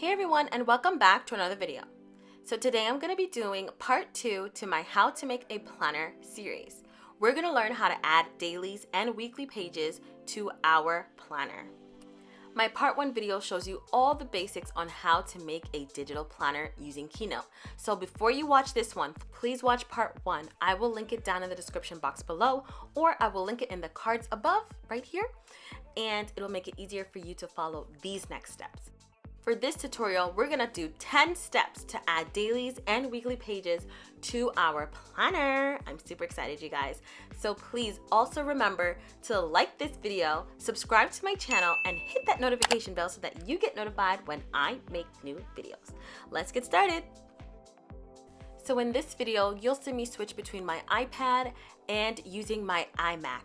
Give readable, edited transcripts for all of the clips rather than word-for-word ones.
Hey everyone, and welcome back to another video. So today I'm going to be doing part 2 to my How to Make a Planner series. We're going to learn how to add dailies and weekly pages to our planner. My part 1 video shows you all the basics on how to make a digital planner using Keynote. So before you watch this one, please watch part 1. I will link it down in the description box below, or I will link it in the cards above right here, and it'll make it easier for you to follow these next steps. For this tutorial, we're gonna do 10 steps to add dailies and weekly pages to our planner. I'm super excited, you guys. So please also remember to like this video, subscribe to my channel, and hit that notification bell so that you get notified when I make new videos. Let's get started. So in this video, you'll see me switch between my iPad and using my iMac.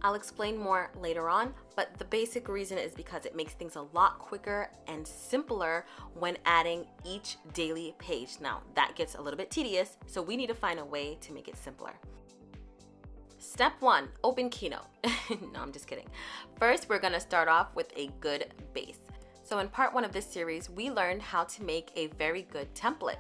I'll explain more later on, but the basic reason is because it makes things a lot quicker and simpler when adding each daily page. Now, that gets a little bit tedious, so we need to find a way to make it simpler. Step 1, open Keynote. No, I'm just kidding. First, we're gonna start off with a good base. So in part 1 of this series, we learned how to make a very good template.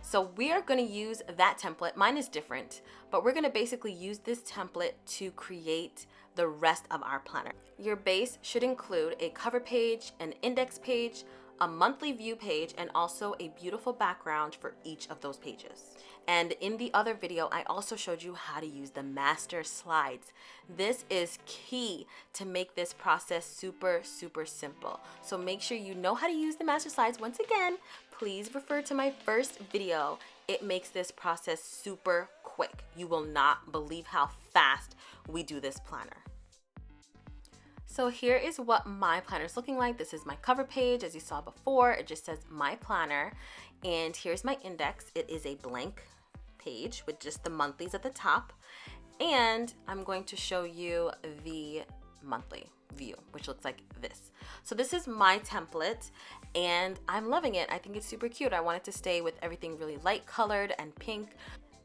So we are going to use that template. Mine is different, but we're going to basically use this template to create the rest of our planner. Your base should include a cover page, an index page, a monthly view page, and also a beautiful background for each of those pages. And in the other video, I also showed you how to use the master slides. This is key to make this process super simple. So make sure you know how to use the master slides. Once again, please refer to my first video. It makes this process super quick. You will not believe how fast we do this planner. So here is what my planner is looking like. This is my cover page. As you saw before, it just says my planner. And here's my index. It is a blank page with just the monthlies at the top. And I'm going to show you the monthly view, which looks like this. So this is my template and I'm loving it. I think it's super cute. I want it to stay with everything really light colored and pink.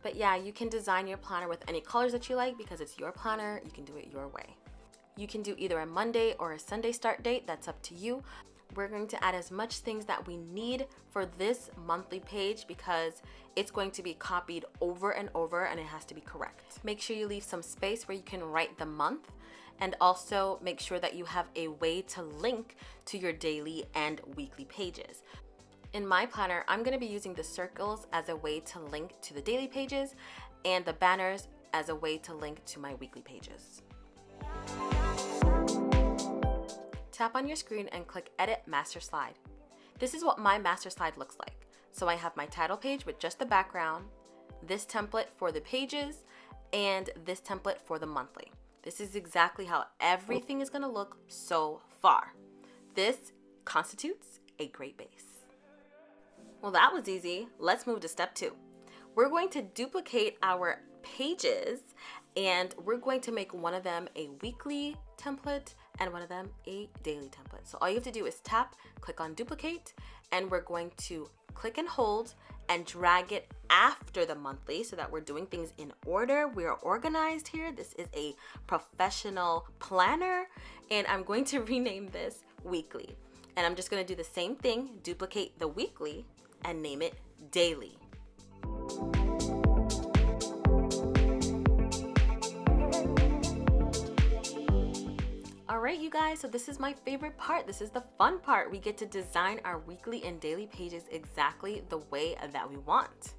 But yeah, you can design your planner with any colors that you like because it's your planner. You can do it your way. You can do either a Monday or a Sunday start date. That's up to you. We're going to add as much things that we need for this monthly page because it's going to be copied over and over and it has to be correct. Make sure you leave some space where you can write the month, and also make sure that you have a way to link to your daily and weekly pages. In my planner, I'm going to be using the circles as a way to link to the daily pages and the banners as a way to link to my weekly pages. Tap on your screen and click Edit Master Slide. This is what my master slide looks like. So I have my title page with just the background, this template for the pages, and this template for the monthly. This is exactly how everything is going to look so far. This constitutes a great base. Well, that was easy. Let's move to step 2. We're going to duplicate our pages and we're going to make one of them a weekly template and one of them a daily template. So all you have to do is tap, click on duplicate, and we're going to click and hold and drag it after the monthly so that we're doing things in order. We are organized here. This is a professional planner and I'm going to rename this weekly. And I'm just going to do the same thing, duplicate the weekly and name it daily. All right, you guys, so this is my favorite part. This is the fun part. We get to design our weekly and daily pages exactly the way that we want.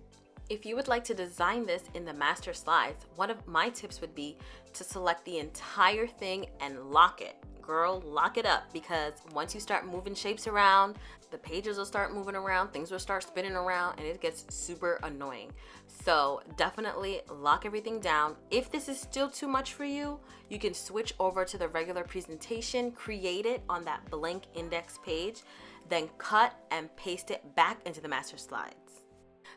If you would like to design this in the master slides, one of my tips would be to select the entire thing and lock it. Girl, lock it up, because once you start moving shapes around, the pages will start moving around, things will start spinning around, and it gets super annoying. So definitely lock everything down. If this is still too much for you, you can switch over to the regular presentation, create it on that blank index page, then cut and paste it back into the master slides.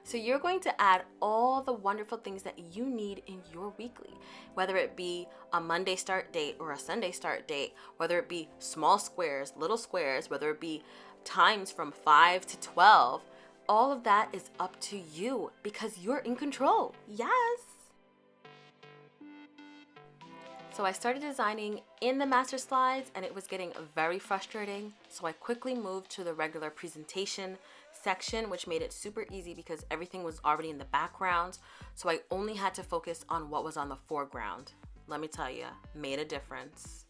So you're going to add all the wonderful things that you need in your weekly, whether it be a Monday start date or a Sunday start date, whether it be small squares, little squares, whether it be times from 5 to 12, all of that is up to you because you're in control. Yes. So I started designing in the master slides and it was getting very frustrating. So I quickly moved to the regular presentation section, which made it super easy because everything was already in the background. So I only had to focus on what was on the foreground. Let me tell you, made a difference.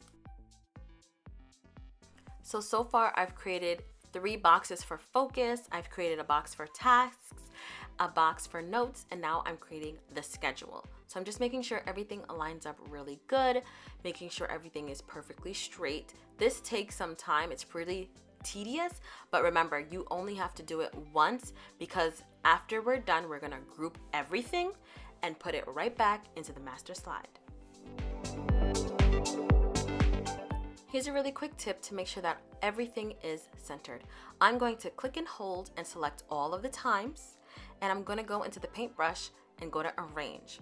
So far I've created 3 boxes for focus. I've created a box for tasks, a box for notes, and now I'm creating the schedule. So I'm just making sure everything aligns up really good, making sure everything is perfectly straight. This takes some time. It's pretty tedious, but remember, you only have to do it once because after we're done, we're gonna group everything and put it right back into the master slide. Here's a really quick tip to make sure that everything is centered. I'm going to click and hold and select all of the times, and I'm gonna go into the paintbrush and go to arrange.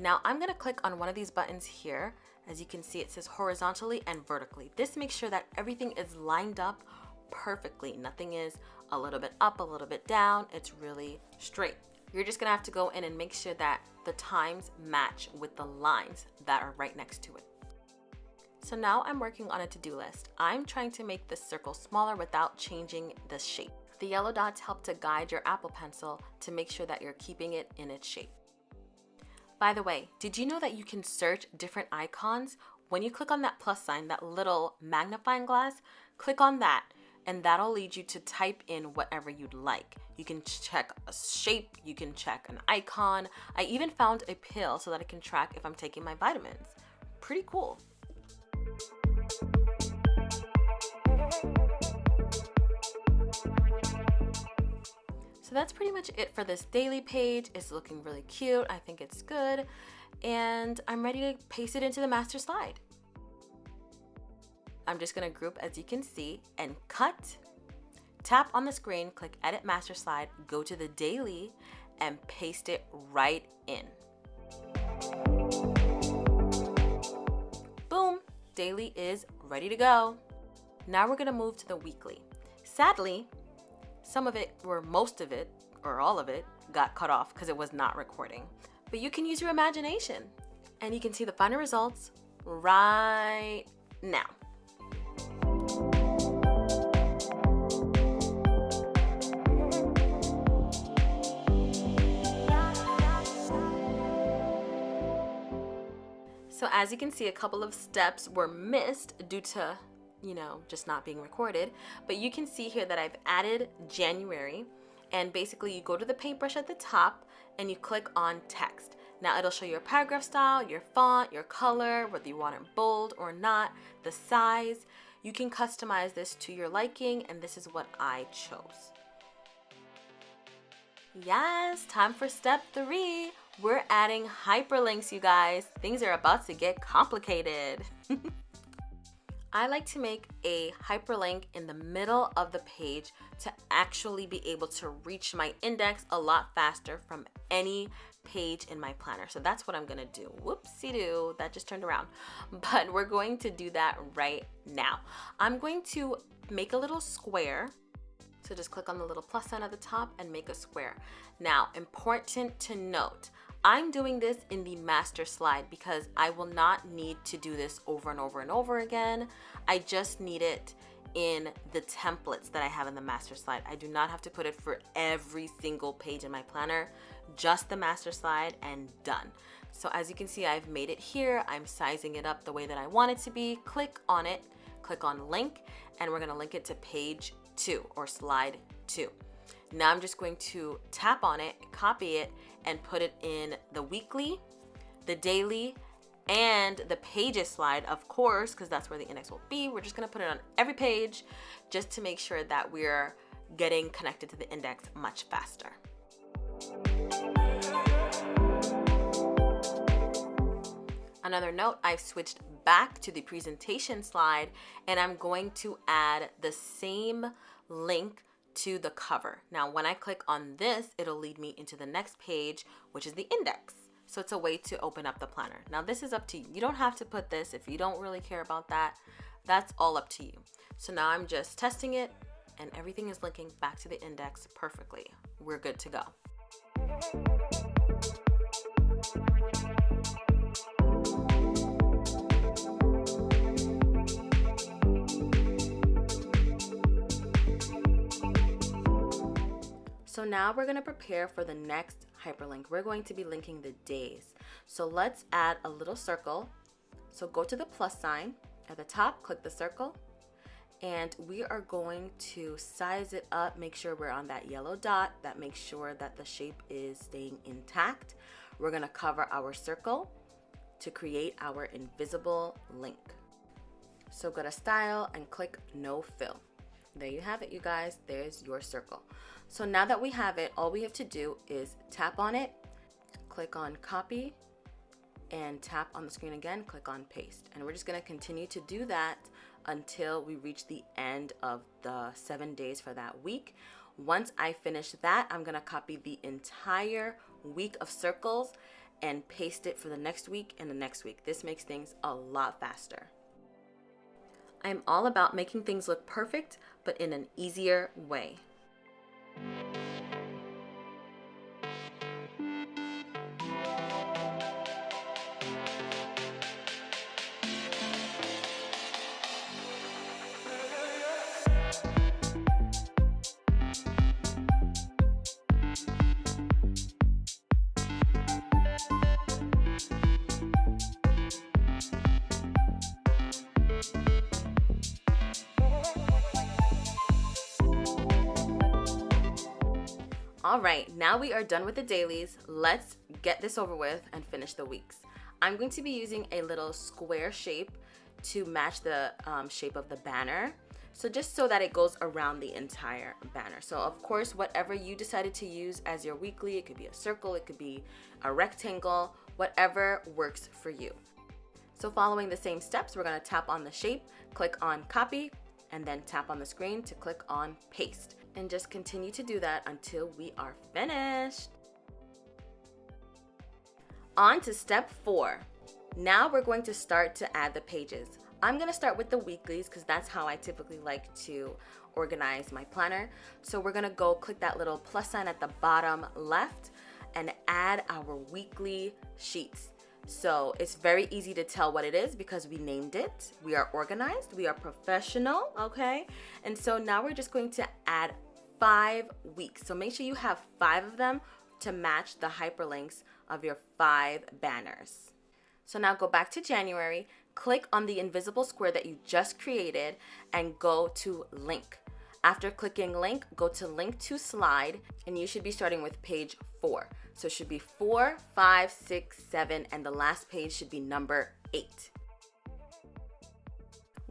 Now I'm gonna click on one of these buttons here. As you can see, it says horizontally and vertically. This makes sure that everything is lined up perfectly. Nothing is a little bit up, a little bit down. It's really straight. You're just gonna have to go in and make sure that the times match with the lines that are right next to it. So now I'm working on a to-do list. I'm trying to make this circle smaller without changing the shape. The yellow dots help to guide your Apple Pencil to make sure that you're keeping it in its shape. By the way, did you know that you can search different icons? When you click on that plus sign, that little magnifying glass, click on that and that'll lead you to type in whatever you'd like. You can check a shape, you can check an icon. I even found a pill so that I can track if I'm taking my vitamins. Pretty cool. So that's pretty much it for this daily page. It's looking really cute. I think it's good. And I'm ready to paste it into the master slide. I'm just gonna group, as you can see, and cut. Tap on the screen, click Edit Master Slide, go to the daily, and paste it right in. Boom, daily is ready to go. Now we're gonna move to the weekly. Sadly, some of it, or most of it, or all of it, got cut off because it was not recording. But you can use your imagination, and you can see the final results right now. So as you can see, a couple of steps were missed due to, just not being recorded. But you can see here that I've added January, and basically you go to the paintbrush at the top and you click on text. Now it'll show your paragraph style, your font, your color, whether you want it bold or not, the size. You can customize this to your liking, and this is what I chose. Yes, time for step 3. We're adding hyperlinks, you guys. Things are about to get complicated. I like to make a hyperlink in the middle of the page to actually be able to reach my index a lot faster from any page in my planner. So that's what I'm gonna do. Whoopsie-doo, that just turned around. But we're going to do that right now. I'm going to make a little square. So just click on the little plus sign at the top and make a square. Now, important to note, I'm doing this in the master slide because I will not need to do this over and over and over again. I just need it in the templates that I have in the master slide. I do not have to put it for every single page in my planner, just the master slide and done. So as you can see, I've made it here. I'm sizing it up the way that I want it to be. Click on it, click on link, and we're gonna link it to page 2 or slide 2. Now I'm just going to tap on it, copy it, and put it in the weekly, the daily, and the pages slide, of course, because that's where the index will be. We're just gonna put it on every page just to make sure that we're getting connected to the index much faster. Another note, I've switched back to the presentation slide, and I'm going to add the same link to the cover. Now, when I click on this, it'll lead me into the next page, which is the index. So it's a way to open up the planner. Now, this is up to you. You don't have to put this if you don't really care about that. That's all up to you. So now I'm just testing it, and everything is linking back to the index perfectly. We're good to go. So now we're going to prepare for the next hyperlink. We're going to be linking the days. So let's add a little circle. So go to the plus sign at the top, click the circle, and we are going to size it up, make sure we're on that yellow dot. That makes sure that the shape is staying intact. We're going to cover our circle to create our invisible link. So go to Style and click No Fill. There you have it, you guys. There's your circle. So now that we have it, all we have to do is tap on it, click on Copy, and tap on the screen again, click on Paste. And we're just going to continue to do that until we reach the end of the 7 days for that week. Once I finish that, I'm going to copy the entire week of circles and paste it for the next week and the next week. This makes things a lot faster. I'm all about making things look perfect, but in an easier way. All right, now we are done with the dailies. Let's get this over with and finish the weeks. I'm going to be using a little square shape to match the shape of the banner. So just so that it goes around the entire banner. So of course, whatever you decided to use as your weekly, it could be a circle, it could be a rectangle, whatever works for you. So following the same steps, we're gonna tap on the shape, click on Copy, and then tap on the screen to click on Paste. And just continue to do that until we are finished. On to step 4. Now we're going to start to add the pages. I'm going to start with the weeklies because that's how I typically like to organize my planner. So we're going to go click that little plus sign at the bottom left and add our weekly sheets. So it's very easy to tell what it is because we named it. We are organized, we are professional, okay? And so now we're just going to add 5 weeks. So make sure you have 5 of them to match the hyperlinks of your 5 banners. So now go back to January, click on the invisible square that you just created and go to link. After clicking link, go to link to slide, and you should be starting with page 4. So it should be 4, 5, 6, 7, and the last page should be number 8.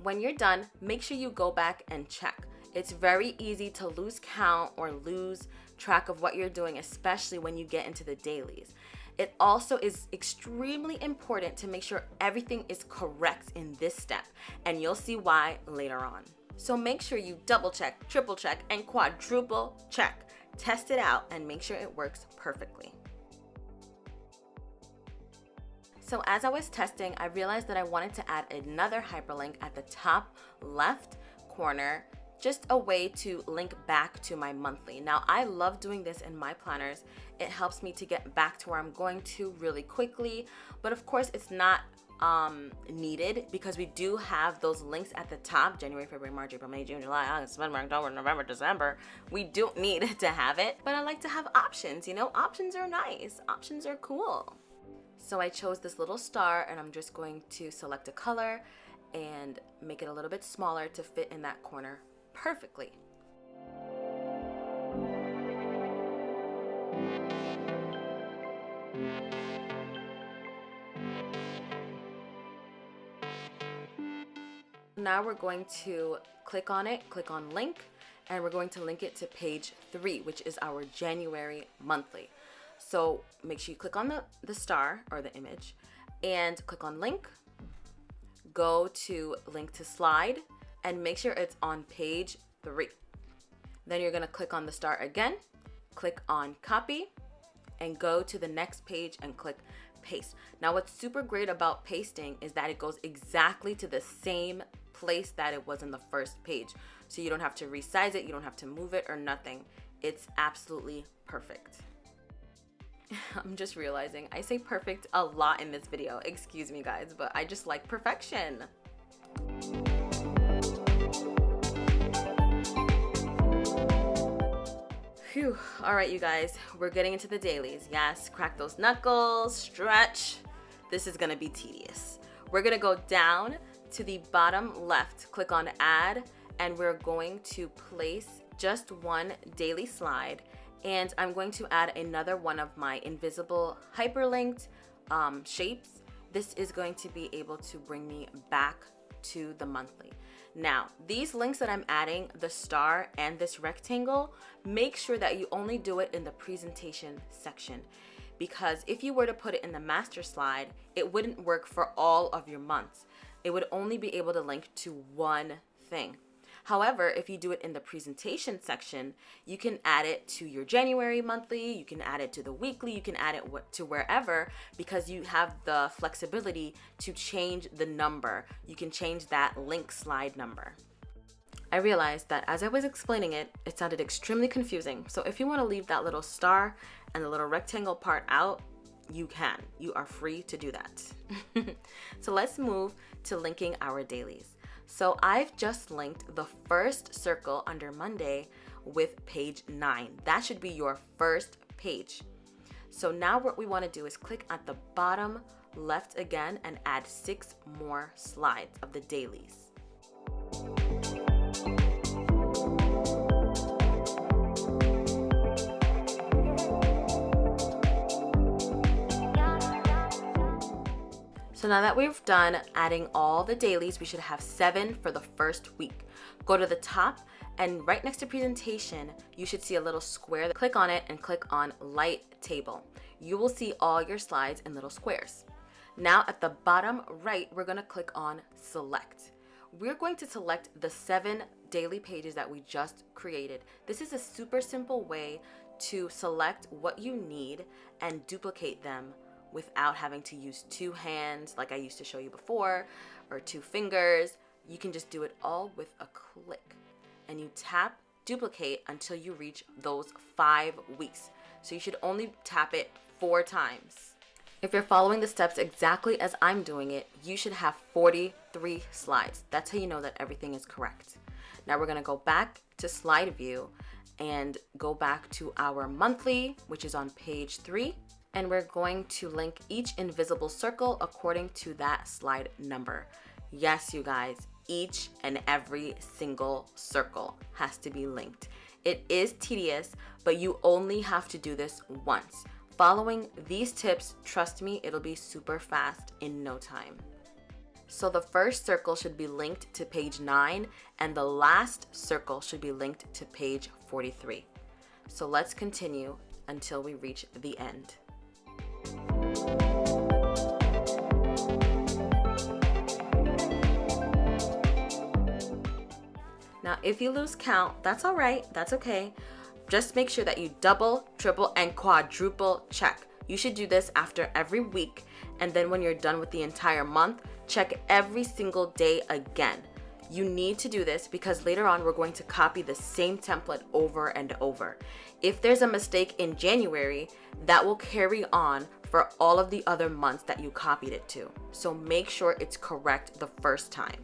When you're done, make sure you go back and check. It's very easy to lose count or lose track of what you're doing, especially when you get into the dailies. It also is extremely important to make sure everything is correct in this step, and you'll see why later on. So make sure you double check, triple check, and quadruple check. Test it out and make sure it works perfectly. So as I was testing, I realized that I wanted to add another hyperlink at the top left corner, just a way to link back to my monthly. Now, I love doing this in my planners. It helps me to get back to where I'm going to really quickly, but of course it's not needed because we do have those links at the top: January, February, March, April, May, June, July, August, September, October, November, December. We don't need to have it, but I like to have options. You know, options are nice, options are cool. So I chose this little star, and I'm just going to select a color and make it a little bit smaller to fit in that corner perfectly. Now we're going to click on it, click on link, and we're going to link it to page 3, which is our January monthly. So make sure you click on the star or the image and click on link, go to link to slide, and make sure it's on page 3. Then you're gonna click on the star again, click on copy, and go to the next page and click paste. Now what's super great about pasting is that it goes exactly to the same place that it was in the first page. So you don't have to resize it, you don't have to move it or nothing. It's absolutely perfect. I'm just realizing I say perfect a lot in this video. Excuse me guys, but I just like perfection. Phew. All right, you guys, we're getting into the dailies. Yes, crack those knuckles, stretch. This is gonna be tedious. We're gonna go down to the bottom left, click on add, and we're going to place just one daily slide. And I'm going to add another one of my invisible hyperlinked shapes. This is going to be able to bring me back to the monthly. Now, these links that I'm adding, the star and this rectangle, make sure that you only do it in the presentation section, because if you were to put it in the master slide, it wouldn't work for all of your months. It would only be able to link to one thing. However, if you do it in the presentation section, you can add it to your January monthly, you can add it to the weekly, you can add it to wherever, because you have the flexibility to change the number. You can change that link slide number. I realized that as I was explaining it, it sounded extremely confusing. So if you want to leave that little star and the little rectangle part out, you can. You are free to do that. So let's move to linking our dailies. So I've just linked the first circle under Monday with page 9. That should be your first page. So now what we want to do is click at the bottom left again and add 6 more slides of the dailies. So now that we've done adding all the dailies, we should have 7 for the first week. Go to the top, and right next to presentation, you should see a little square. Click on it and click on light table. You will see all your slides in little squares. Now at the bottom right, we're gonna click on select. We're going to select the 7 daily pages that we just created. This is a super simple way to select what you need and duplicate them without having to use 2 hands like I used to show you before, or 2 fingers. You can just do it all with a click, and you tap duplicate until you reach those 5 weeks. So you should only tap it 4 times. If you're following the steps exactly as I'm doing it, you should have 43 slides. That's how you know that everything is correct. Now we're gonna go back to slide view and go back to our monthly, which is on page 3. And we're going to link each invisible circle according to that slide number. Yes, you guys, each and every single circle has to be linked. It is tedious, but you only have to do this once. Following these tips, trust me, it'll be super fast in no time. So the first circle should be linked to page 9, and the last circle should be linked to page 43. So let's continue until we reach the end. Now, if you lose count, that's all right, that's okay. Just make sure that you double, triple, and quadruple check. You should do this after every week, and then when you're done with the entire month, check every single day again. You need to do this because later on we're going to copy the same template over and over. If there's a mistake in January, that will carry on for all of the other months that you copied it to. So make sure it's correct the first time.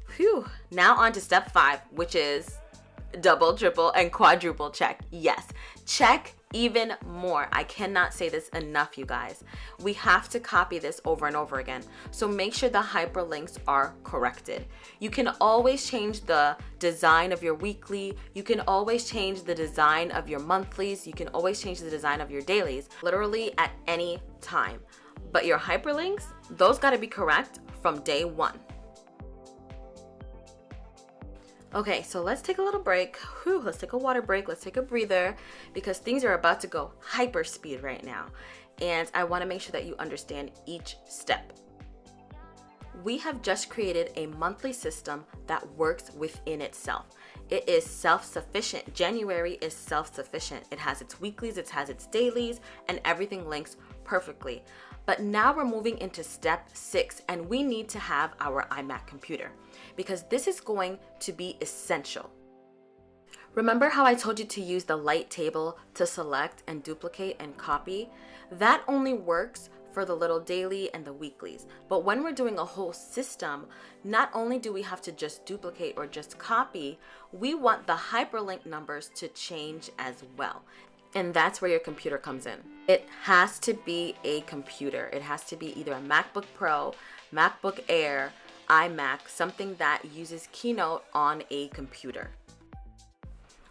Phew. Now on to step 5, which is double, triple, and quadruple check. Yes, check even more. I cannot say this enough, you guys. We have to copy this over and over again. So make sure the hyperlinks are corrected. You can always change the design of your weekly. You can always change the design of your monthlies. You can always change the design of your dailies, literally at any time. But your hyperlinks, those gotta be correct from day 1. Okay, so let's take a little break. Whew, let's take a water break. Let's take a breather because things are about to go hyper speed right now. And I want to make sure that you understand each step. We have just created a monthly system that works within itself. It is self-sufficient. January is self-sufficient. It has its weeklies, it has its dailies, and everything links perfectly. But now we're moving into step 6, and we need to have our iMac computer because this is going to be essential. Remember how I told you to use the light table to select and duplicate and copy? That only works for the little daily and the weeklies. But when we're doing a whole system, not only do we have to just duplicate or just copy, we want the hyperlink numbers to change as well. And that's where your computer comes in. It has to be a computer. It has to be either a MacBook Pro, MacBook Air, iMac, something that uses Keynote on a computer.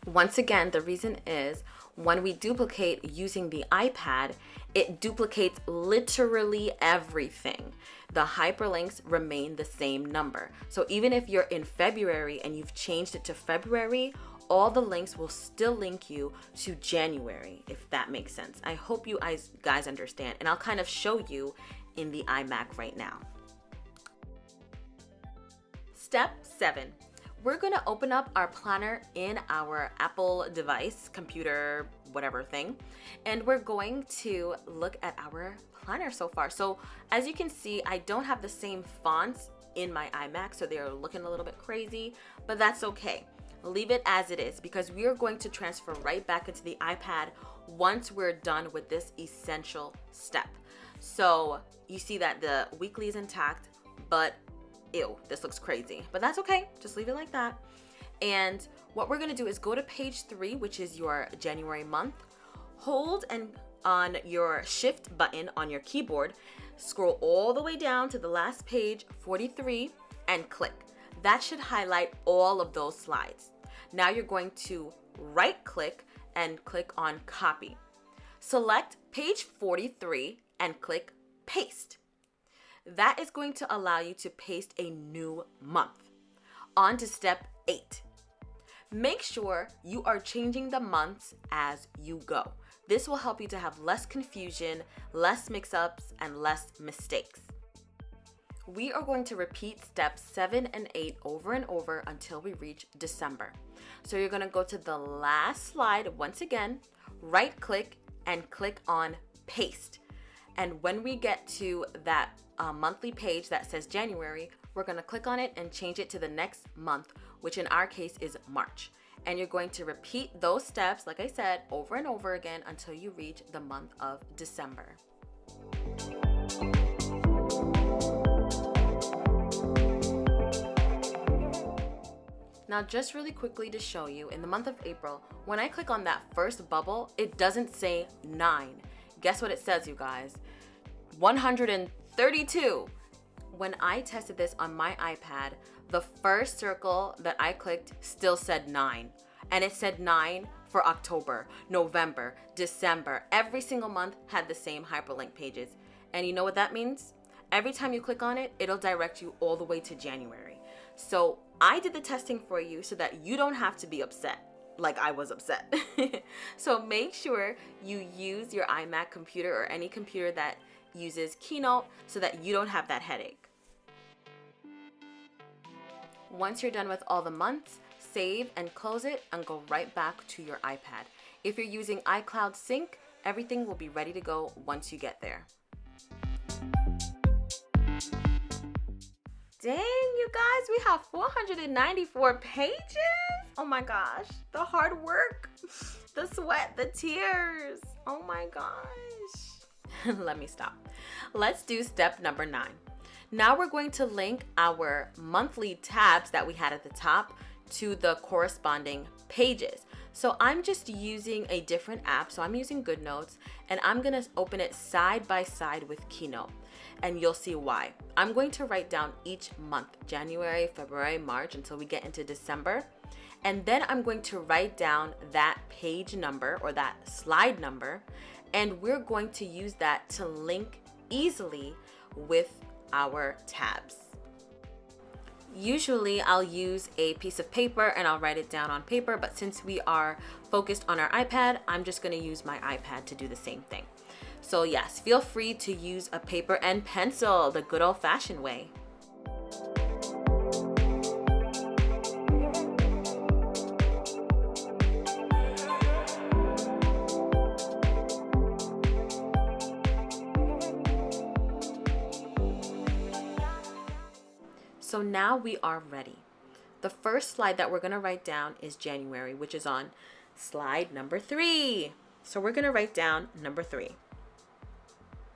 Once again, the reason is when we duplicate using the iPad, it duplicates literally everything. The hyperlinks remain the same number. So even if you're in February and you've changed it to February, all the links will still link you to January, if that makes sense. I hope you guys understand, and I'll kind of show you in the iMac right now. Step 7. We're going to open up our planner in our Apple device, computer, whatever thing, and we're going to look at our planner so far. So as you can see, I don't have the same fonts in my iMac, so they're looking a little bit crazy, but that's okay. Leave it as it is because we are going to transfer right back into the iPad once we're done with this essential step. So you see that the weekly is intact, but ew, this looks crazy, but that's okay. Just leave it like that. And what we're gonna do is go to page 3, which is your January month, hold and on your shift button on your keyboard, scroll all the way down to the last page, 43, and click. That should highlight all of those slides. Now you're going to right click and click on copy. Select page 43 and click paste. That is going to allow you to paste a new month. On to step 8. Make sure you are changing the months as you go. This will help you to have less confusion, less mix-ups, and less mistakes. We are going to repeat steps 7 and 8 over and over until we reach December. So you're going to go to the last slide once again, right click and click on paste. And when we get to that monthly page that says January, we're going to click on it and change it to the next month, which in our case is March. And you're going to repeat those steps, like I said, over and over again until you reach the month of December. Now, just really quickly to show you, in the month of April, when I click on that first bubble, it doesn't say 9. Guess what it says, you guys? 132. When I tested this on my iPad, the first circle that I clicked still said 9. And it said 9 for October, November, December. Every single month had the same hyperlink pages. And you know what that means? Every time you click on it, it'll direct you all the way to January. So I did the testing for you so that you don't have to be upset like I was upset. So make sure you use your iMac computer or any computer that uses Keynote so that you don't have that headache. Once you're done with all the months, save and close it and go right back to your iPad. If you're using iCloud Sync, everything will be ready to go once you get there. Dang, you guys, we have 494 pages. Oh my gosh, the hard work, the sweat, the tears. Oh my gosh. Let me stop. Let's do step number 9. Now we're going to link our monthly tabs that we had at the top to the corresponding pages. So I'm just using a different app. So I'm using GoodNotes and I'm going to open it side by side with Keynote. And you'll see why. I'm going to write down each month, January, February, March, until we get into December. And then I'm going to write down that page number or that slide number. And we're going to use that to link easily with our tabs. Usually I'll use a piece of paper and I'll write it down on paper, but since we are focused on our iPad, I'm just going to use my iPad to do the same thing. So yes, feel free to use a paper and pencil the good old-fashioned way. So now we are ready. the first slide that we're going to write down is January, which is on slide number 3. So we're going to write down number 3.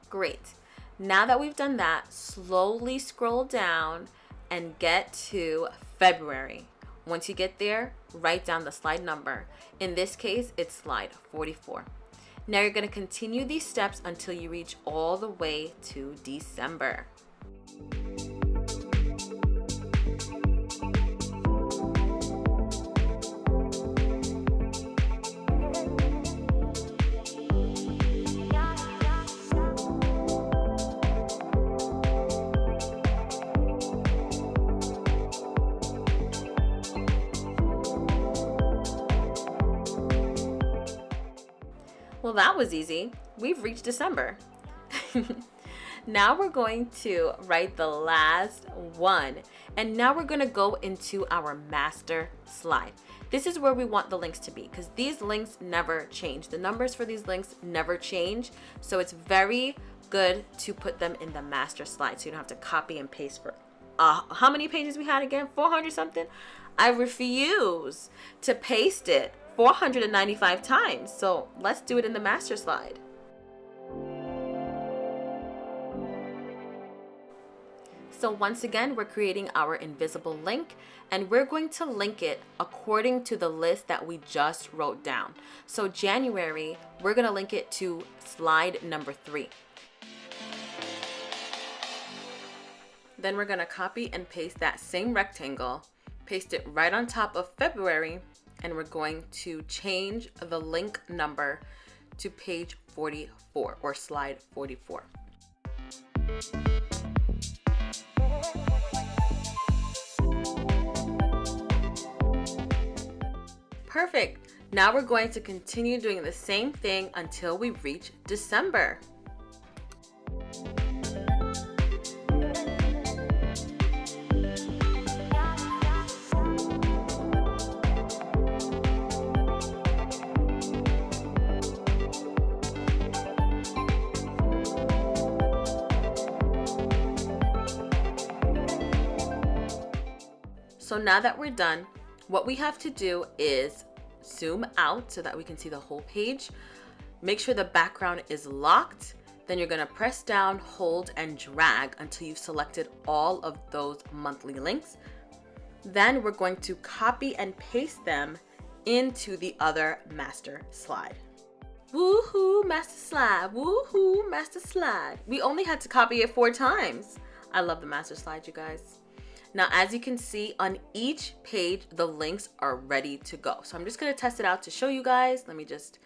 Great. Now that we've done that, slowly scroll down and get to February. Once you get there, write down the slide number. In this case, it's slide 44. Now you're going to continue these steps until you reach all the way to December. Well, that was easy. We've reached December. Now we're going to write the last one. And now we're going to go into our master slide. This is where we want the links to be because these links never change. The numbers for these links never change. So it's very good to put them in the master slide so you don't have to copy and paste for how many pages we had again? 400 something? I refuse to paste it 495 times. So let's do it in the master slide. So once again, we're creating our invisible link and we're going to link it according to the list that we just wrote down. So January, we're going to link it to slide number 3. Then we're going to copy and paste that same rectangle, paste it right on top of February, and we're going to change the link number to page 44 or slide 44. Perfect. Now we're going to continue doing the same thing until we reach December. So now that we're done, what we have to do is zoom out so that we can see the whole page. Make sure the background is locked. Then you're going to press down, hold, and drag until you've selected all of those monthly links. Then we're going to copy and paste them into the other master slide. Woohoo, master slide. Woohoo, master slide. We only had to copy it 4 times. I love the master slide, you guys. Now, as you can see on each page, the links are ready to go. So I'm just going to test it out to show you guys. Let me just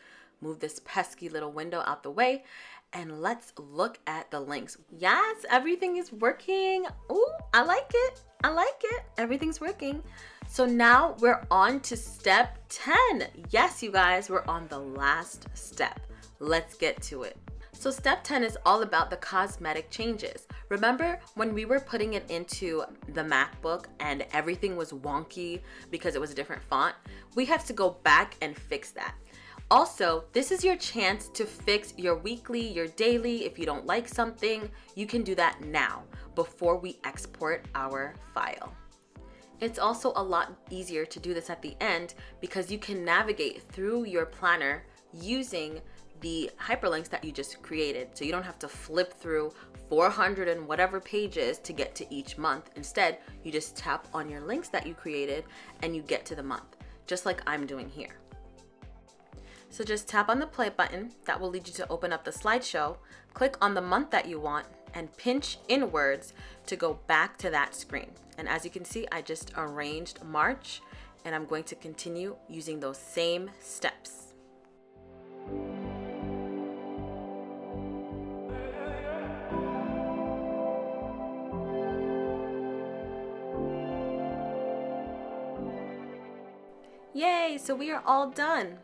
move this pesky little window out the way and let's look at the links. Yes, everything is working. Ooh, I like it. I like it. Everything's working. So now we're on to step 10. Yes, you guys, we're on the last step. Let's get to it. So step 10 is all about the cosmetic changes. Remember when we were putting it into the MacBook and everything was wonky because it was a different font? We have to go back and fix that. Also, this is your chance to fix your weekly, your daily. If you don't like something, you can do that now before we export our file. It's also a lot easier to do this at the end because you can navigate through your planner using the hyperlinks that you just created. So you don't have to flip through 400 and whatever pages to get to each month. Instead, you just tap on your links that you created and you get to the month, just like I'm doing here. So just tap on the play button. That will lead you to open up the slideshow. Click on the month that you want and pinch inwards to go back to that screen. And as you can see, I just arranged March and I'm going to continue using those same steps. Yay, so we are all done.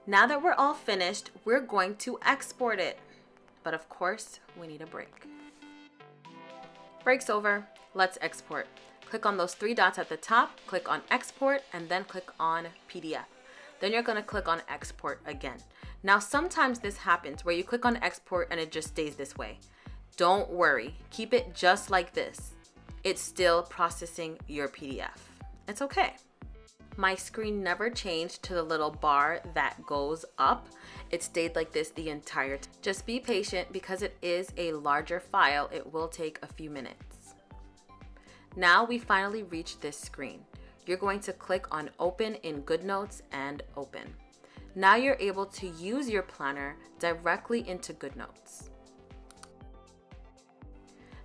Now that we're all finished, we're going to export it. But of course, we need a break. Break's over, let's export. Click on those 3 dots at the top, click on export, and then click on PDF. Then you're gonna click on export again. Now sometimes this happens where you click on export and it just stays this way. Don't worry, keep it just like this. It's still processing your PDF. It's okay. My screen never changed to the little bar that goes up. It stayed like this the entire time. Just be patient because it is a larger file. It will take a few minutes. Now we finally reached this screen. You're going to click on Open in GoodNotes and Open. Now you're able to use your planner directly into GoodNotes.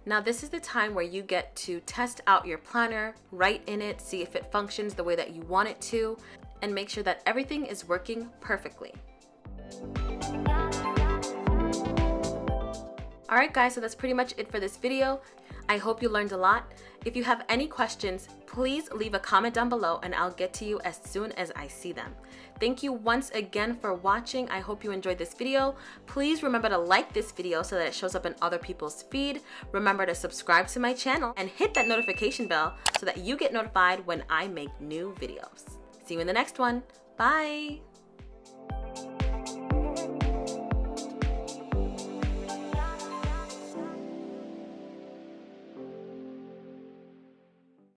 Now this is the time where you get to test out your planner, write in it, see if it functions the way that you want it to, and make sure that everything is working perfectly. Alright guys, so that's pretty much it for this video. I hope you learned a lot. If you have any questions, please leave a comment down below and I'll get to you as soon as I see them. Thank you once again for watching. I hope you enjoyed this video. Please remember to like this video so that it shows up in other people's feed. Remember to subscribe to my channel and hit that notification bell so that you get notified when I make new videos. See you in the next one. Bye!